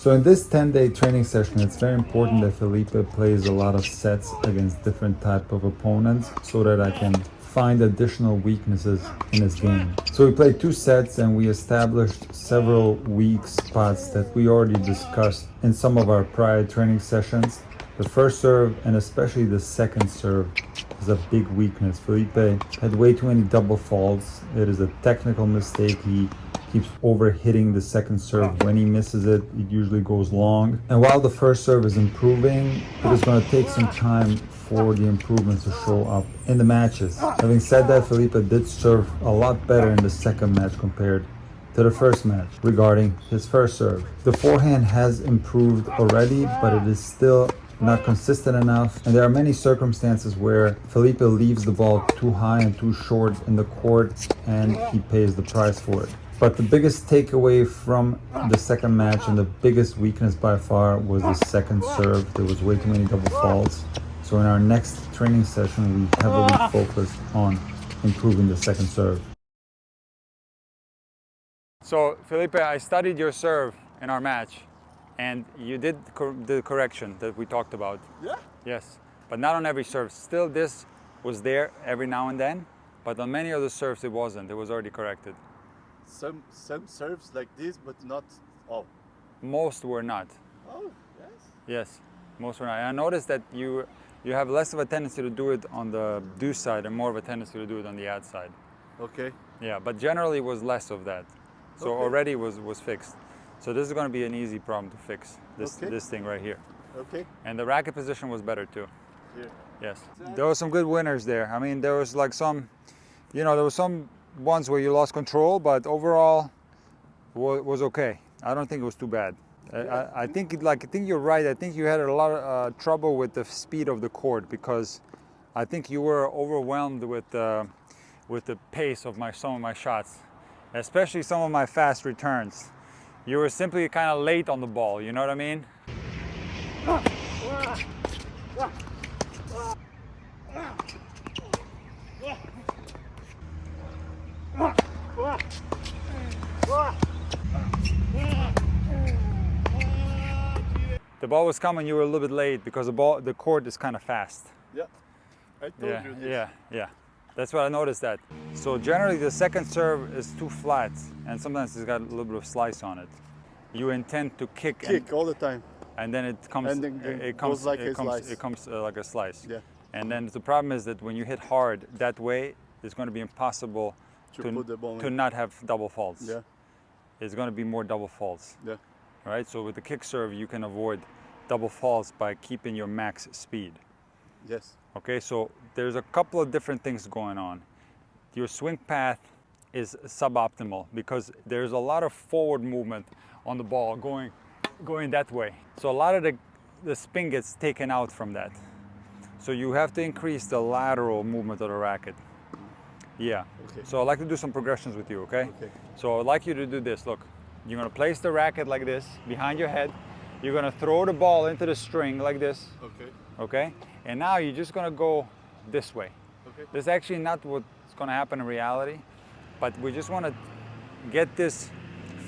So in this 10-day training session, it's very important that Felipe plays a lot of sets against different type of opponents so that I can find additional weaknesses in his game. So we played 2 sets and we established several weak spots that we already discussed in some of our prior training sessions. The first serve and especially the second serve is a big weakness. Felipe had way too many double faults. It is a technical mistake. He keeps over hitting the second serve. When he misses it, it usually goes long. And while the first serve is improving, it is going to take some time for the improvements to show up in the matches. Having said that, Felipe did serve a lot better in the second match compared to the first match regarding his first serve. The forehand has improved already, but it is still not consistent enough, and there are many circumstances where Felipe leaves the ball too high and too short in the court and he pays the price for it. But the biggest takeaway from the second match and the biggest weakness by far was the second serve. There was way too many double faults. So in our next training session, we heavily focused on improving the second serve. So Felipe, I studied your serve in our match, and you did the correction that we talked about. Yeah? Yes, but not on every serve. Still, this was there every now and then, but on many other serves it wasn't. It was already corrected. Some serves like this, but not all. Most were not. Oh, yes? Yes, most were not. And I noticed that you have less of a tendency to do it on the deuce side and more of a tendency to do it on the ad side. Okay. Yeah, but generally it was less of that. So Okay. already was fixed. So this is going to be an easy problem to fix, Okay. this thing right here. Okay. And the racket position was better too. Here. Yes. There were some good winners there. I mean, there was like some, there was some ones where you lost control, but overall was okay. I don't think it was too bad. I think you're right. I think you had a lot of trouble with the speed of the court because I think you were overwhelmed with the pace of some of my shots, especially some of my fast returns. You were simply kind of late on the ball. You know what I mean? The ball was coming, you were a little bit late because the court is kind of fast. Yeah. I told you this. Yeah. That's what I noticed that. So generally the second serve is too flat and sometimes it's got a little bit of slice on it. You intend to kick all the time. and then it comes And then it goes comes like it a comes slice. it comes like a slice. Yeah. And then the problem is that when you hit hard that way, it's going to be impossible To put the ball to in. not have double faults. Yeah. It's going to be more double faults. Yeah. Right? So with the kick serve, you can avoid double faults by keeping your max speed. Yes. Okay, so there's a couple of different things going on. Your swing path is suboptimal because there's a lot of forward movement on the ball going that way. So a lot of the spin gets taken out from that. So you have to increase the lateral movement of the racket. Yeah. Okay. So I'd like to do some progressions with you, okay? Okay. So I'd like you to do this. Look, you're gonna place the racket like this behind your head. You're gonna throw the ball into the string like this, Okay. okay? And now you're just gonna go this way. Okay. This is actually not what's gonna happen in reality, but we just wanna get this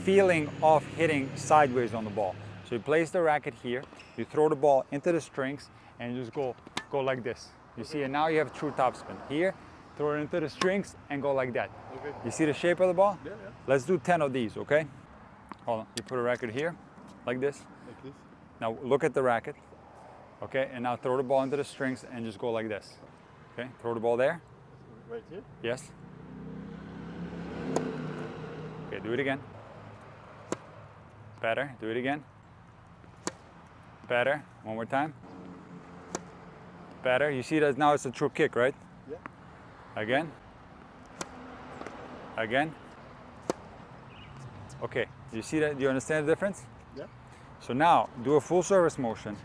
feeling of hitting sideways on the ball. So you place the racket here, you throw the ball into the strings, and you just go like this. You see, and now you have true topspin. Here, throw it into the strings and go like that. Okay. You see the shape of the ball? Yeah, yeah. Let's do 10 of these, okay? Hold on, you put a racket here, like this. Like this. Now look at the racket, okay? And now throw the ball into the strings and just go like this. Okay, throw the ball there. Right here. Yes. Okay, do it again. Better, do it again. Better, one more time. Better, you see that now it's a true kick, right? Yeah. Again. Again. Okay, do you see that? Do you understand the difference? Yeah. So now, do a full service motion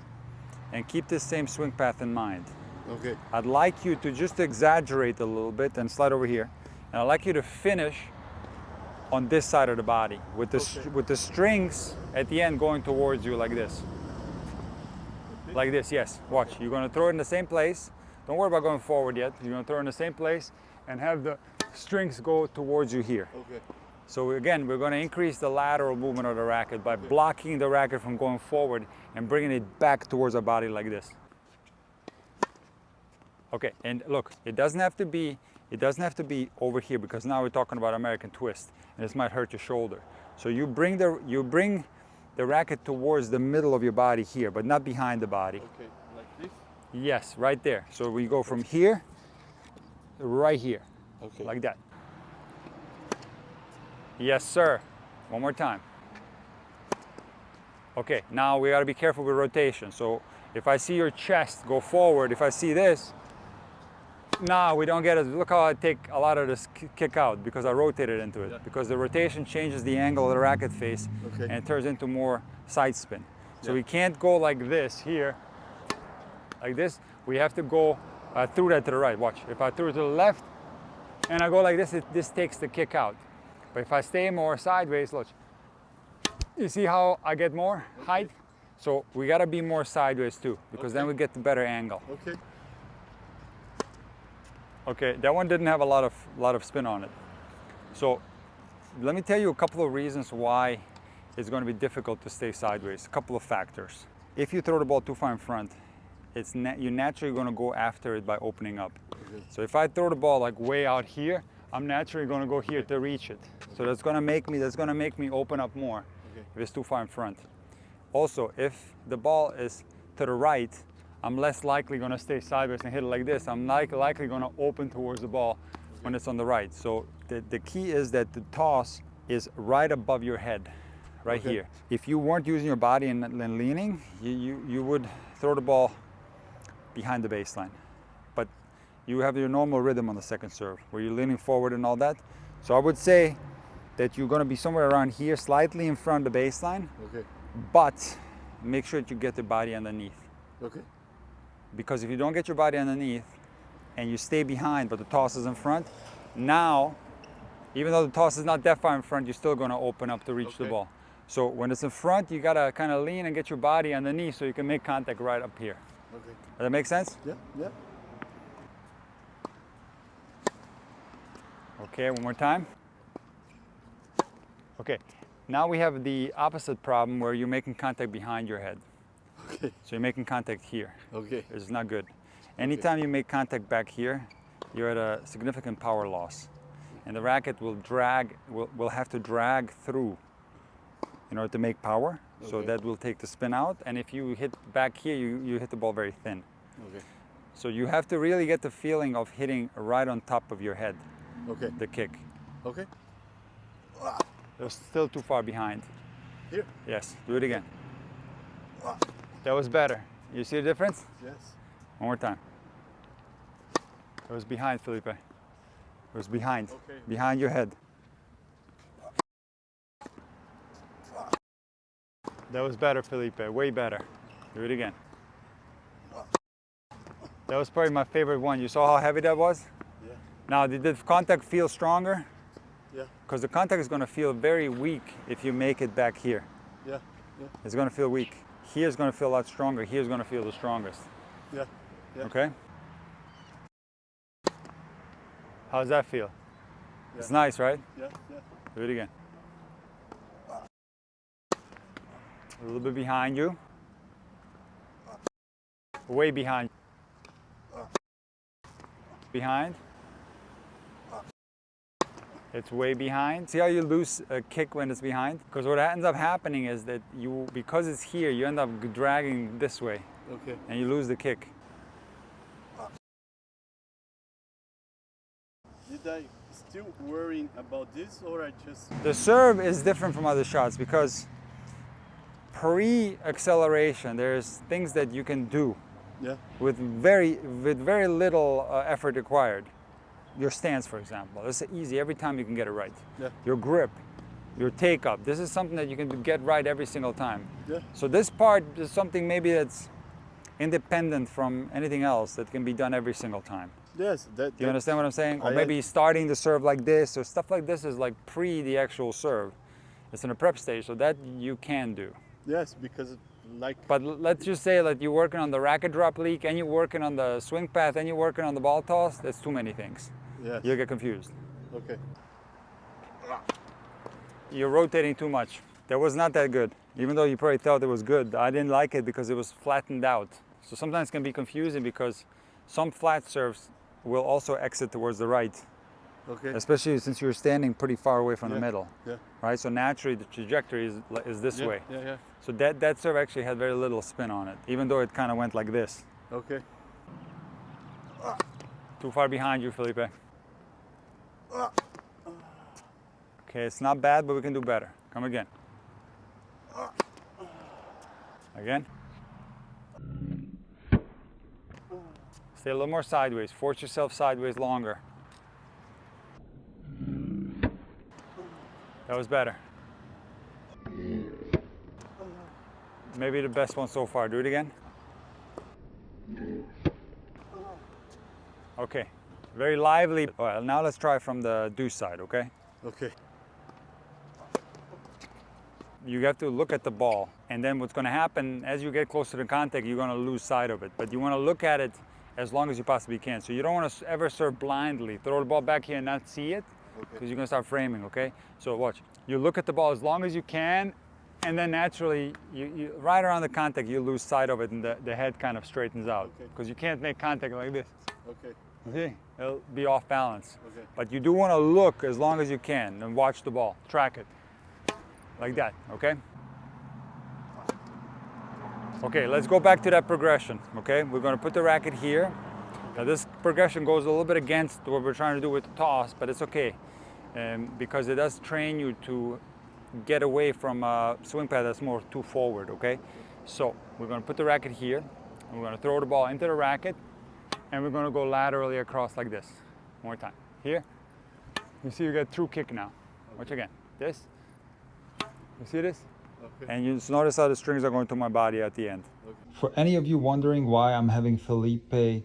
and keep this same swing path in mind. Okay. I'd like you to just exaggerate a little bit and slide over here. And I'd like you to finish on this side of the body with the strings at the end going towards you like this. Like this, yes. Watch, you're gonna throw it in the same place. Don't worry about going forward yet. You're gonna throw it in the same place and have the strings go towards you here. Okay. So again, we're going to increase the lateral movement of the racket by blocking the racket from going forward and bringing it back towards our body like this. Okay, and look, it doesn't have to be over here, because now we're talking about American twist, and this might hurt your shoulder. So you bring the racket towards the middle of your body here, but not behind the body. Okay, like this? Yes, right there. So we go from here, right here, Okay. like that. Yes, sir. One more time. Okay, now we gotta be careful with rotation. So if I see your chest go forward, if I see this, no, we don't get it. Look how I take a lot of this kick out, because I rotated into it. Yeah. Because the rotation changes the angle of the racket face, Okay. and it turns into more side spin. So Yeah. we can't go like this here, like this. We have to go through that to the right. Watch. If I threw it to the left and I go like this, this takes the kick out. But if I stay more sideways, look. You see how I get more height? So we gotta be more sideways too, because then we get the better angle. Okay. Okay, that one didn't have a lot of spin on it. So let me tell you a couple of reasons why it's going to be difficult to stay sideways. A couple of factors. If you throw the ball too far in front, you're naturally going to go after it by opening up. Okay. So if I throw the ball like way out here, I'm naturally going to go here to reach it. So that's going to make me open up more if it's too far in front. Also, if the ball is to the right, I'm less likely going to stay sideways and hit it like this. I'm likely going to open towards the ball when it's on the right. So the key is that the toss is right above your head, right here. If you weren't using your body and leaning, you would throw the ball behind the baseline. But you have your normal rhythm on the second serve, where you're leaning forward and all that. So I would say that you're going to be somewhere around here, slightly in front of the baseline, Okay. but make sure that you get the body underneath. Okay. Because if you don't get your body underneath and you stay behind but the toss is in front, now, even though the toss is not that far in front, you're still going to open up to reach the ball. So when it's in front, you got to kind of lean and get your body underneath so you can make contact right up here. Okay. Does that make sense? Yeah. Yeah. Okay, one more time. Okay, now we have the opposite problem where you're making contact behind your head. Okay. So you're making contact here. Okay. It's not good. Anytime you make contact back here, you're at a significant power loss. And the racket will have to drag through in order to make power. So Okay. that will take the spin out. And if you hit back here, you hit the ball very thin. Okay. So you have to really get the feeling of hitting right on top of your head, Okay. the kick. Okay. It was still too far behind. Here. Yes, do it again. That was better. You see the difference? Yes. One more time. It was behind, Felipe. It was behind. Okay. Behind your head. That was better, Felipe. Way better. Do it again. That was probably my favorite one. You saw how heavy that was? Yeah. Now, did the contact feel stronger? Yeah. Because the contact is going to feel very weak if you make it back here. Yeah. Yeah. It's going to feel weak. Here's going to feel a lot stronger. Here's going to feel the strongest. Yeah. Yeah. Okay? How does that feel? Yeah. It's nice, right? Yeah. Yeah. Do it again. A little bit behind you. Way behind. Behind. It's way behind. See how you lose a kick when it's behind? Because what ends up happening is that because it's here, you end up dragging this way Okay. and you lose the kick. Did I still worrying about this, or I just? The serve is different from other shots because pre-acceleration, there's things that you can do Yeah. with very little effort required. Your stance, for example, it's easy every time you can get it right. Yeah. Your grip, your take up, this is something that you can get right every single time. Yeah. So this part is something maybe that's independent from anything else that can be done every single time. Yes. That. Do you understand what I'm saying? Or I- maybe starting the serve like this, or stuff like this is like pre the actual serve. It's in a prep stage, so that you can do. Yes, because like. But let's just say that you're working on the racket drop leak, and you're working on the swing path, and you're working on the ball toss. That's too many things. Yes. You'll get confused. Okay. you're rotating too much. That was not that good. Even though you probably thought it was good, I didn't like it because it was flattened out. So sometimes it can be confusing because some flat serves will also exit towards the right. Okay. Especially since you're standing pretty far away from Yeah, the middle. yeah. Right? So naturally the trajectory is this Yeah, way. yeah. So that serve actually had very little spin on it, even though it kind of went like this. Okay. Too far behind you, Felipe. Okay, it's not bad, but we can do better. Come again. Again. Stay a little more sideways. Force yourself sideways longer. That was better. Maybe the best one so far. Do it again. Okay, very lively. All right, now let's try from the deuce side, okay? Okay. You have to look at the ball, and then what's going to happen as you get closer to contact, you're going to lose sight of it. But you want to look at it as long as you possibly can. So you don't want to ever serve blindly. Throw the ball back here and not see it, because you're going to start framing, okay? So watch. You look at the ball as long as you can, and then naturally, you right around the contact, you lose sight of it, and the head kind of straightens out. Because you can't make contact like this. Okay. See? It'll be off balance. Okay. But you do want to look as long as you can and watch the ball. Track it. Like that, okay? Okay, let's go back to that progression, okay? We're going to put the racket here. Now this progression goes a little bit against what we're trying to do with the toss, but it's okay. Because it does train you to get away from a swing path that's more too forward, okay? So we're going to put the racket here, and we're going to throw the ball into the racket, and we're going to go laterally across like this. One more time. Here. You see you get through kick now. Watch again. This. You see this? Okay. And you just notice how the strings are going to my body at the end. For any of you wondering why I'm having Felipe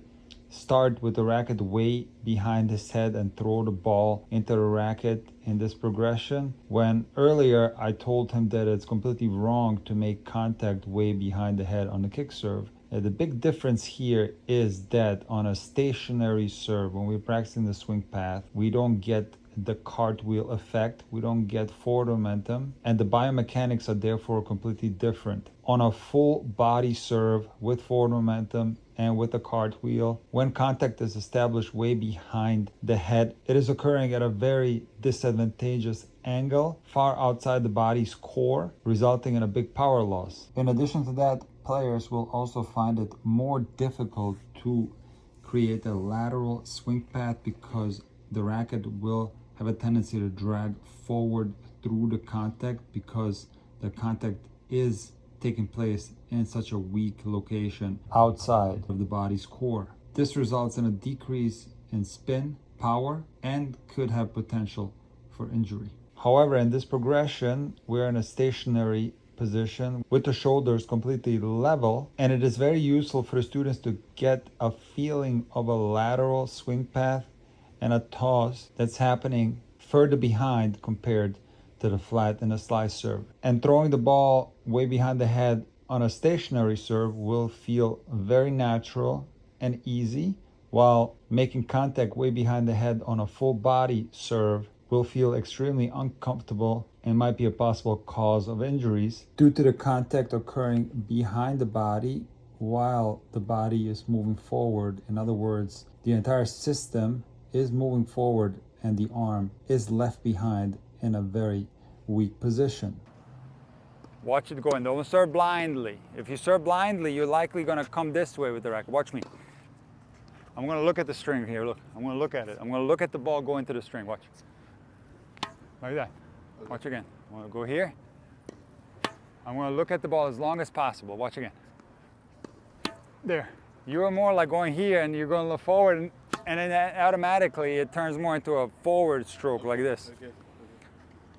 start with the racket way behind his head and throw the ball into the racket in this progression, when earlier I told him that it's completely wrong to make contact way behind the head on the kick serve. The big difference here is that on a stationary serve, when we're practicing the swing path, we don't get the cartwheel effect, we don't get forward momentum, and the biomechanics are therefore completely different. On a full body serve with forward momentum and with a cartwheel, when contact is established way behind the head, it is occurring at a very disadvantageous angle, far outside the body's core, resulting in a big power loss. In addition to that, players will also find it more difficult to create a lateral swing path because the racket will have a tendency to drag forward through the contact because the contact is taking place in such a weak location outside of the body's core. This results in a decrease in spin, power, and could have potential for injury. However, in this progression, we're in a stationary position with the shoulders completely level, and it is very useful for the students to get a feeling of a lateral swing path and a toss that's happening further behind compared to the flat and a slice serve. And throwing the ball way behind the head on a stationary serve will feel very natural and easy, while making contact way behind the head on a full body serve will feel extremely uncomfortable and might be a possible cause of injuries due to the contact occurring behind the body while the body is moving forward. In other words, the entire system is moving forward and the arm is left behind in a very weak position. Watch it go, and don't serve blindly. If you serve blindly, you're likely going to come this way with the racket. Watch me. I'm going to look at the string here. Look, I'm going to look at it. I'm going to look at the ball go into the string. Watch. Like that. Watch again. I'm going to go here. I'm going to look at the ball as long as possible. Watch again. There. You're more like going here, and you're going to look forward, and then automatically it turns more into a forward stroke like this. Okay.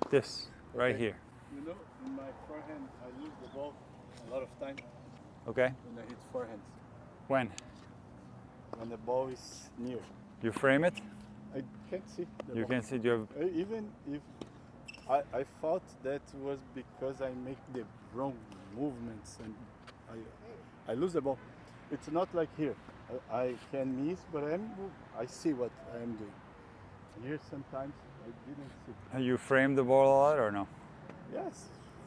This, right here. You know, in my forehand, I lose the ball a lot of time Okay? when I hit forehand. When? When the ball is near. You frame it? I can't see the You ball. can see you have Even if I thought that was because I make the wrong movements and I lose the ball. It's not like here. I can miss, but I see what I am doing. Here sometimes I didn't see. You frame the ball a lot or no? Yes,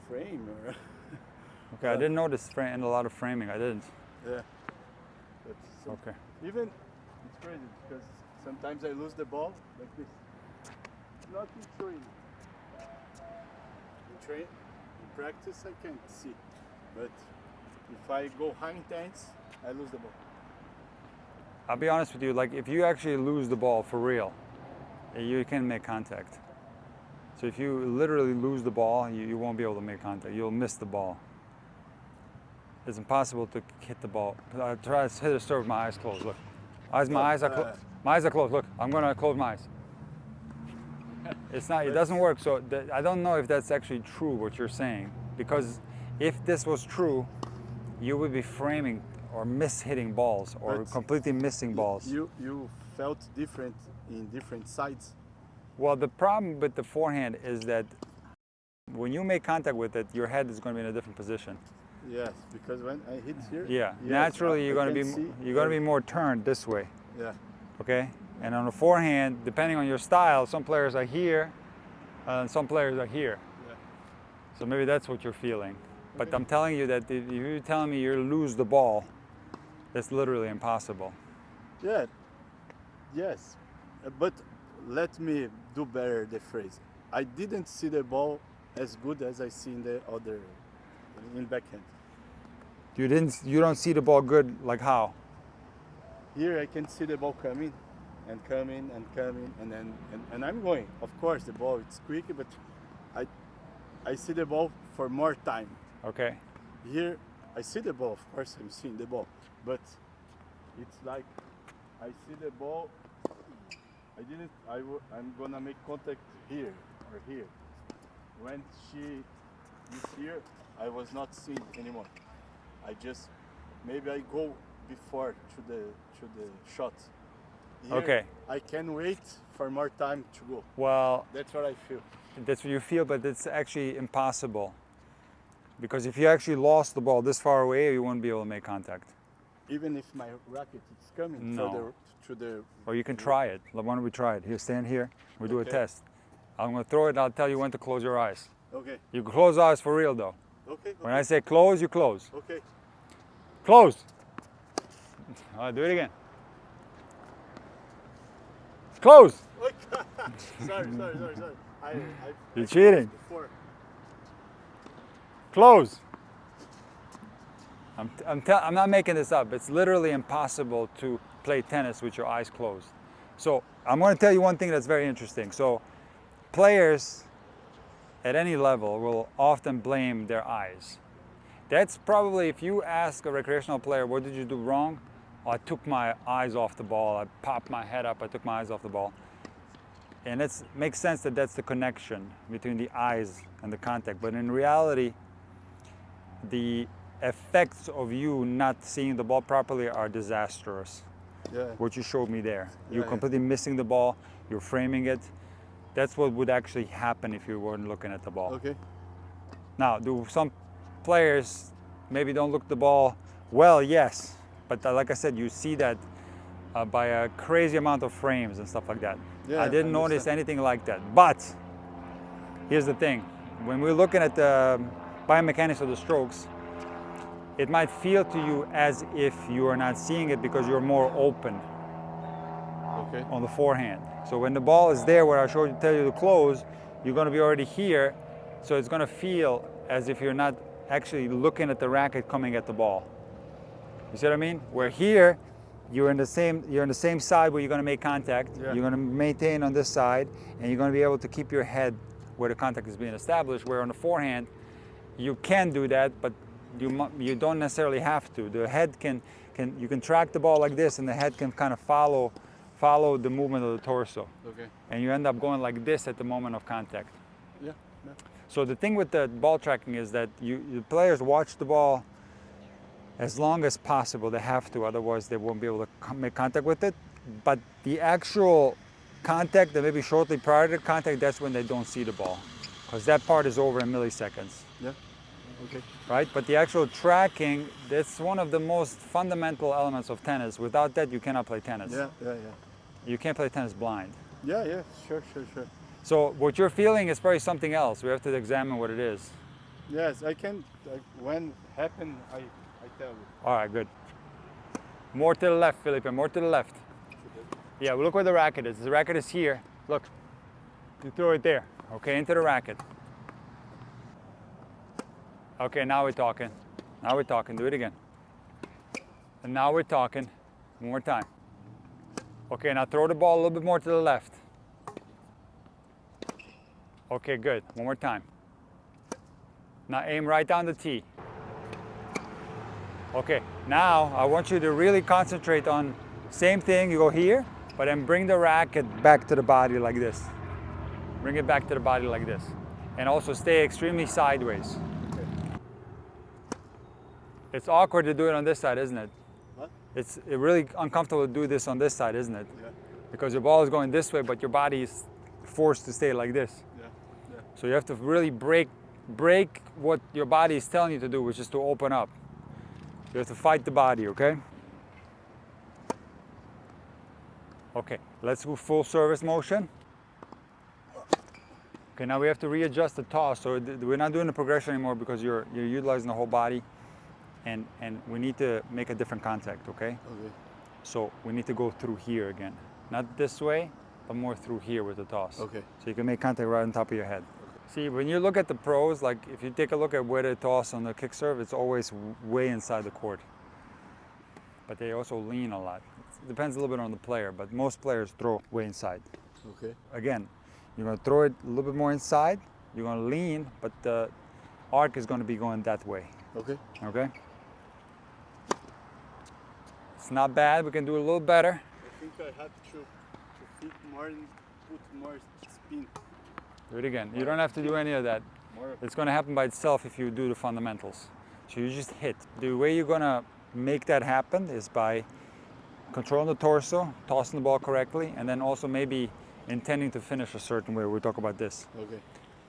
frame. Okay, I didn't notice a lot of framing. I didn't. Yeah. But Okay. even it's crazy because sometimes I lose the ball like this. Not in training. In practice I can't see, but if I go high intense, I lose the ball. I'll be honest with you, like if you actually lose the ball for real, you can make contact. So if you literally lose the ball, you won't be able to make contact. You'll miss the ball. It's impossible to hit the ball. I try to hit a serve with my eyes closed. Look, my eyes are closed. My eyes are closed. Look, I'm gonna close my eyes. It's not. It doesn't work. So I don't know if that's actually true what you're saying, because if this was true, you would be framing or hitting balls or But completely missing balls. You felt different in different sides. Well, the problem with the forehand is that when you make contact with it, your head is going to be in a different position. Yes, because when I hit here, Yeah, yes, naturally you're I going to can see you're going to be more turned this way. Yeah, Okay, and on the forehand, depending on your style, some players are here, and some players are here. yeah. So maybe that's what you're feeling. But Okay. I'm telling you that if you're telling me you lose the ball, that's literally impossible. Yeah, yes, but let me do better the phrase. I didn't see the ball as good as I see in the other, in backhand. You don't see the ball good, like how? Here I can see the ball coming, and coming and coming, and then and I'm going. Of course, the ball it's quick, but I see the ball for more time. Okay. Here I see the ball. Of course, I'm seeing the ball, but it's like I see the ball. I'm gonna make contact here or here. When she is here, I was not seeing anymore. I just maybe I go before to the shot. Here, Okay. I can wait for more time to go. Well, That's what I feel. that's what you feel, but it's actually impossible. Because if you actually lost the ball this far away, you wouldn't be able to make contact. Even if my racket is coming No. to the Or you can try it. Why don't we try it? Here, stand here. We do a Okay. test. I'm going to throw it. I'll tell you when to close your eyes. Okay. You close eyes for real, though. Okay. When I say close, you close. Okay. Close. All right, do it again. Close. sorry. You're cheating. Before. Close. I'm not making this up. It's literally impossible to play tennis with your eyes closed. So I'm going to tell you one thing that's very interesting. So players at any level will often blame their eyes. That's probably, if you ask a recreational player, what did you do wrong? Oh, I took my eyes off the ball. I popped my head up. I took my eyes off the ball. And it makes sense that that's the connection between the eyes and the contact. But in reality, the effects of you not seeing the ball properly are disastrous. Yeah. What you showed me there. You're Yeah. completely missing the ball. You're framing it. That's what would actually happen if you weren't looking at the ball. Okay. Now, do some players maybe don't look at the ball well? Yes. But like I said, you see that by a crazy amount of frames and stuff like that. Yeah, I didn't I notice understand. anything like that. But here's the thing. When we're looking at the biomechanics of the strokes, it might feel to you as if you are not seeing it because you're more open Okay. on the forehand. So when the ball is there where I tell you to close, you're going to be already here. So it's going to feel as if you're not actually looking at the racket coming at the ball. You see what I mean? Where here, you're in the same side where you're going to make contact. Yeah. You're going to maintain on this side, and you're going to be able to keep your head where the contact is being established. Where on the forehand, you can do that, but you don't necessarily have to. The head you can track the ball like this, and the head can kind of follow the movement of the torso, Okay. and you end up going like this at the moment of contact. Yeah. Yeah. So the thing with the ball tracking is that the players watch the ball as long as possible. They have to, otherwise they won't be able to make contact with it. But the actual contact, that maybe shortly prior to contact, that's when they don't see the ball, because that part is over in milliseconds, Yeah. Okay. right? But the actual tracking, that's one of the most fundamental elements of tennis. Without that, you cannot play tennis. Yeah. Yeah. Yeah. You can't play tennis blind. Yeah. Yeah. Sure. So what you're feeling is probably something else. We have to examine what it is. Yes, I can. When happen, I tell you. All right, good. More to the left, Felipe, more to the left. Yeah, well, look where the racket is. The racket is here. Look, you throw it there. Okay, into the racket. Okay, now we're talking. Now we're talking. Do it again. And now we're talking. One more time. Okay, now throw the ball a little bit more to the left. Okay, good. One more time. Now aim right down the tee. Okay, now I want you to really concentrate on same thing. You go here, but then bring the racket back to the body like this. Bring it back to the body like this. And also stay extremely sideways. Okay. It's awkward to do it on this side, isn't it? What? It's really uncomfortable to do this on this side, isn't it? Yeah. Because your ball is going this way, but your body is forced to stay like this. Yeah. Yeah. So you have to really break what your body is telling you to do, which is to open up. You have to fight the body, okay? Okay, let's do full service motion. Okay, now we have to readjust the toss. So we're not doing the progression anymore because you're utilizing the whole body, and we need to make a different contact, okay? Okay. So we need to go through here again. Not this way, but more through here with the toss. Okay. So you can make contact right on top of your head. See, when you look at the pros, like if you take a look at where they toss on the kick serve, it's always way inside the court. But they also lean a lot. It depends a little bit on the player, but most players throw way inside. Okay. Again, you're gonna throw it a little bit more inside, you're gonna lean, but the arc is gonna be going that way, Okay. okay? It's not bad, we can do a little better. I think I have to fit more and put more spin. Do it again. You don't have to do any of that. More. It's gonna happen by itself if you do the fundamentals. So you just hit. The way you're gonna make that happen is by controlling the torso, tossing the ball correctly, and then also maybe intending to finish a certain way. We'll talk about this. Okay.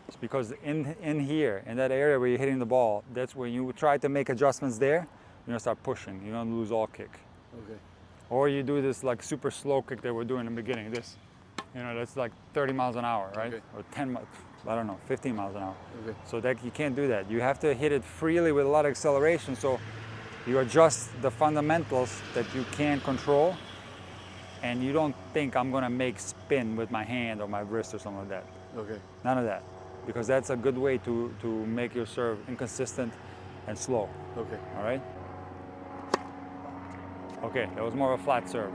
It's because in here, in that area where you're hitting the ball, that's when you try to make adjustments there, you're gonna start pushing. You're gonna lose all kick. Okay. Or you do this like super slow kick that we're doing in the beginning, this. You know, that's like 30 miles an hour, right? Okay. Or 10, I don't know, 15 miles an hour. Okay. So that you can't do that. You have to hit it freely with a lot of acceleration. So you adjust the fundamentals that you can control, and you don't think I'm gonna make spin with my hand or my wrist or something like that. Okay. None of that, because that's a good way to make your serve inconsistent and slow. Okay. All right. Okay, that was more of a flat serve.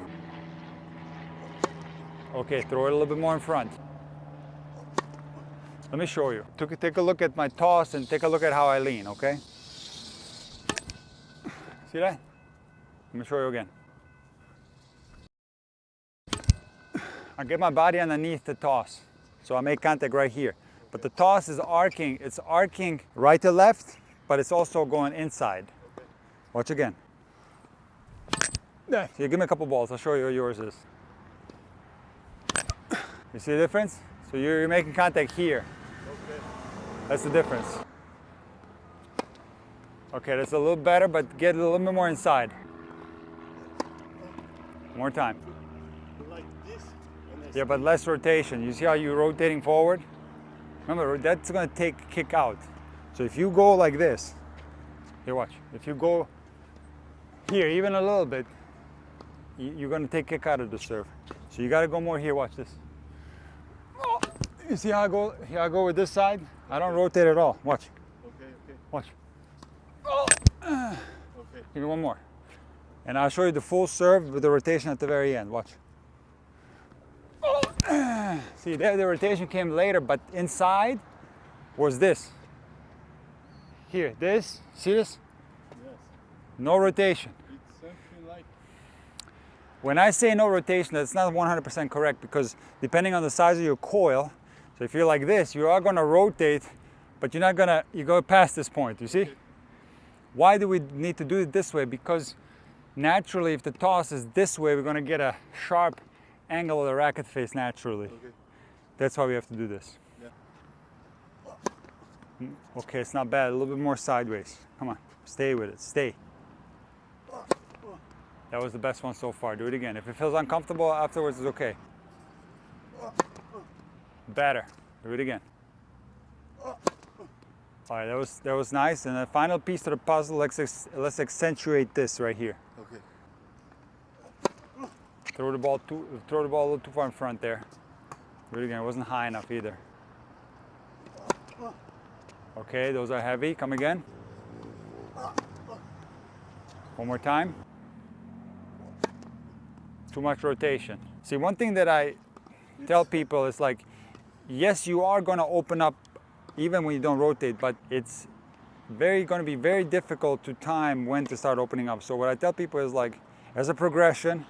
Okay, throw it a little bit more in front. Let me show you. Take a look at my toss and take a look at how I lean, okay? See that? Let me show you again. I get my body underneath the toss. So I make contact right here. But the toss is arcing. It's arcing right to left, but it's also going inside. Watch again. So you give me a couple balls. I'll show you what yours is. You see the difference? So you're making contact here. Okay. That's the difference. Okay, that's a little better, but get a little bit more inside. More time. Like this. Yeah, but less rotation. You see how you're rotating forward? Remember, that's gonna take kick out. So if you go like this, here, watch. If you go here, even a little bit, you're gonna take kick out of the serve. So you gotta go more here, watch this. Oh, you see how I go? Here I go with this side. I don't rotate at all. Watch. Okay. Okay. Watch. Okay. Give me one more. And I'll show you the full serve with the rotation at the very end. Watch. See, there the rotation came later, but inside was this. Here, this. See this? Yes. No rotation. It's something like. When I say no rotation, that's not 100% correct, because depending on the size of your coil, so if you're like this, you are gonna rotate, but you're not gonna, you go past this point, you see? Why do we need to do it this way? Because naturally, if the toss is this way, we're gonna get a sharp angle of the racket face naturally. Okay. That's why we have to do this. Yeah. Okay, it's not bad, a little bit more sideways. Come on, stay with it, stay. That was the best one so far. Do it again. If it feels uncomfortable afterwards, it's okay. Better. Do it again. All right, that was nice. And the final piece to the puzzle, let's accentuate this right here. Okay. Throw the ball a little too far in front there. Do it again. It wasn't high enough either. Okay, those are heavy. Come again. One more time. Too much rotation. See, one thing that I tell people is like, yes, you are going to open up even when you don't rotate, but it's going to be very difficult to time when to start opening up. So what I tell people is like, as a progression,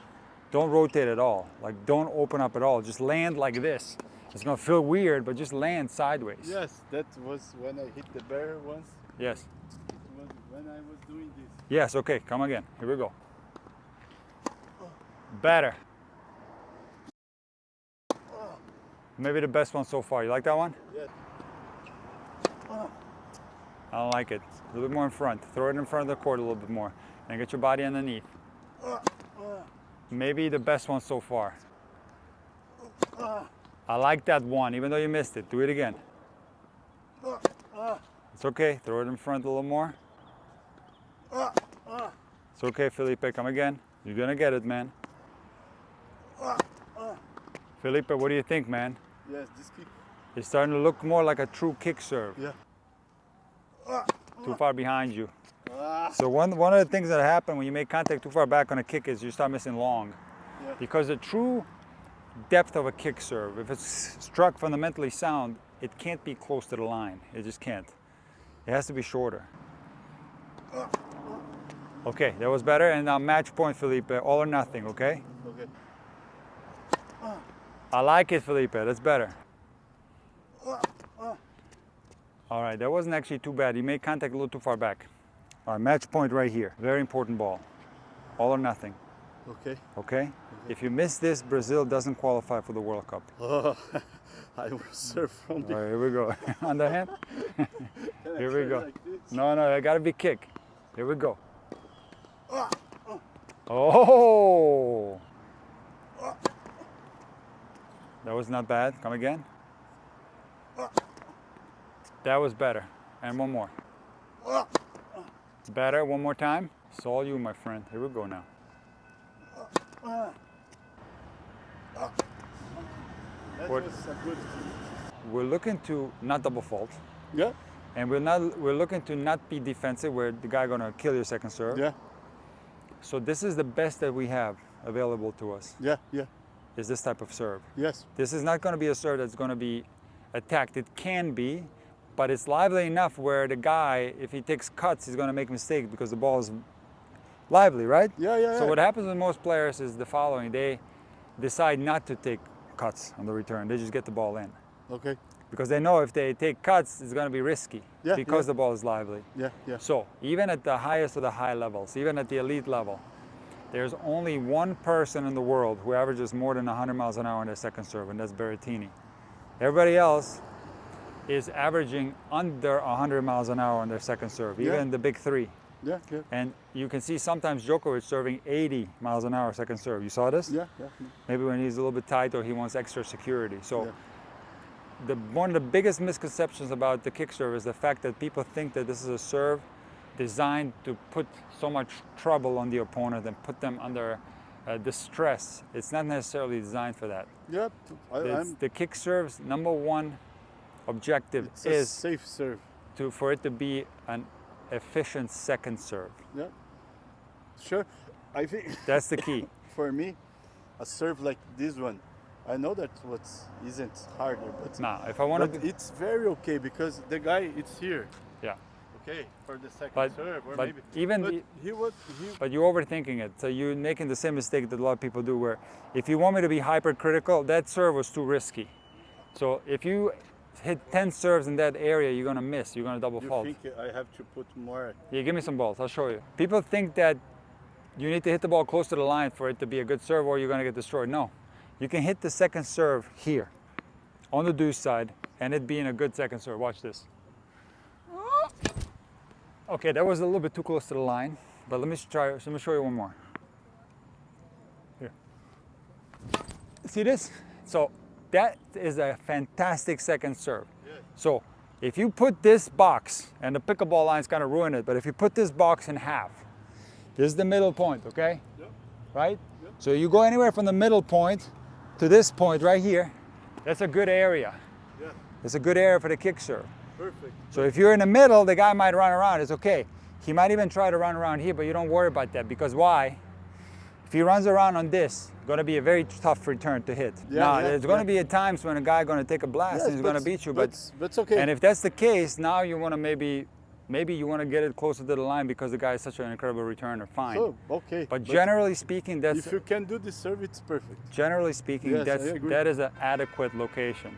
don't rotate at all. Like, don't open up at all. Just land like this. It's going to feel weird, but just land sideways. Yes, that was when I hit the barrier once. Yes. It was when I was doing this. Yes, okay, come again. Here we go. Better. Maybe the best one so far. You like that one? Yes. I don't like it. A little bit more in front. Throw it in front of the court a little bit more. And get your body underneath. Maybe the best one so far. I like that one, even though you missed it. Do it again. It's okay. Throw it in front a little more. It's okay, Felipe. Come again. You're going to get it, man. Felipe, what do you think, man? Yes, this kick. It's starting to look more like a true kick serve. Yeah. Too far behind you. So one of the things that happen when you make contact too far back on a kick is you start missing long. Yeah. Because the true depth of a kick serve, if it's struck fundamentally sound, it can't be close to the line. It just can't. It has to be shorter. Okay, that was better. And now match point, Felipe. All or nothing, okay? Okay. I like it, Felipe. That's better. All right, that wasn't actually too bad. You made contact a little too far back. All right, match point right here. Very important ball. All or nothing. Okay. Okay? If you miss this, Brazil doesn't qualify for the World Cup. Oh, I will serve from All the. right, here we go. Underhand? Can I Here we serve go. like this? No, it gotta be kick. Here we go. Oh! That was not bad. Come again. That was better. And one more. Better. One more time. It's all you, my friend. Here we go now. That What- was a good kick. We're looking to not double fault. Yeah. And we're looking to not be defensive where the guy gonna kill your second serve. Yeah. So this is the best that we have available to us, Yeah. Yeah. is this type of serve. Yes. This is not gonna be a serve that's gonna be attacked. It can be, but it's lively enough where the guy, if he takes cuts, he's gonna make mistakes because the ball is lively, right? Yeah. So what happens with most players is the following. They decide not to take cuts on the return. They just get the ball in. Okay. Because they know if they take cuts, it's gonna be risky Yeah, because yeah. the ball is lively. Yeah. Yeah. So even at the highest of the high levels, even at the elite level, there's only one person in the world who averages more than 100 miles an hour on their second serve, and that's Berrettini. Everybody else is averaging under 100 miles an hour on their second serve, Yeah. even the big three. Yeah. Yeah. And you can see sometimes Djokovic serving 80 miles an hour second serve. You saw this? Yeah. Yeah. Maybe when he's a little bit tight or he wants extra security. So Yeah. one of the biggest misconceptions about the kick serve is the fact that people think that this is a serve designed to put so much trouble on the opponent and put them under distress. It's not necessarily designed for that. Yeah. The kick serve's number one objective It's a is safe serve. for it to be an efficient second serve. Yeah. Sure. I think That's the key. for me, a serve like this one, I know that what isn't harder, but Now, if I want but to, it's very okay because the guy it's here. yeah. Okay, for the second But- serve or but maybe. even but the- he But you're overthinking it. So you're making the same mistake that a lot of people do where if you want me to be hypercritical, that serve was too risky. So if you hit 10 serves in that area, you're going to miss. You're going to double you fault. think I have to put more. Yeah, give me some balls. I'll show you. People think that you need to hit the ball close to the line for it to be a good serve or you're going to get destroyed. No. You can hit the second serve here on the deuce side and it being a good second serve. Watch this. Okay, that was a little bit too close to the line, but let me show you one more. Here. See this? So that is a fantastic second serve. Yeah. So if you put this box, and the pickleball line's kind of ruin it, but if you put this box in half, this is the middle point, okay? Yep. Right? Yep. So you go anywhere from the middle point to this point right here. That's a good area. Yeah. It's a good area for the kick serve. Perfect. So if you're in the middle, the guy might run around. It's okay. He might even try to run around here, but you don't worry about that, because why? If he runs around on this, it's going to be a very tough return to hit. Yeah, now, yeah, there's going yeah. to be at times when a guy going to take a blast Yes, and he's going to beat you, but that's okay. and if that's the case, now you want to maybe you want to get it closer to the line because the guy is such an incredible returner. Fine. So, okay. But generally speaking, that's if you can do the serve, it's perfect. generally speaking Yes, I that's agree. that is an adequate location.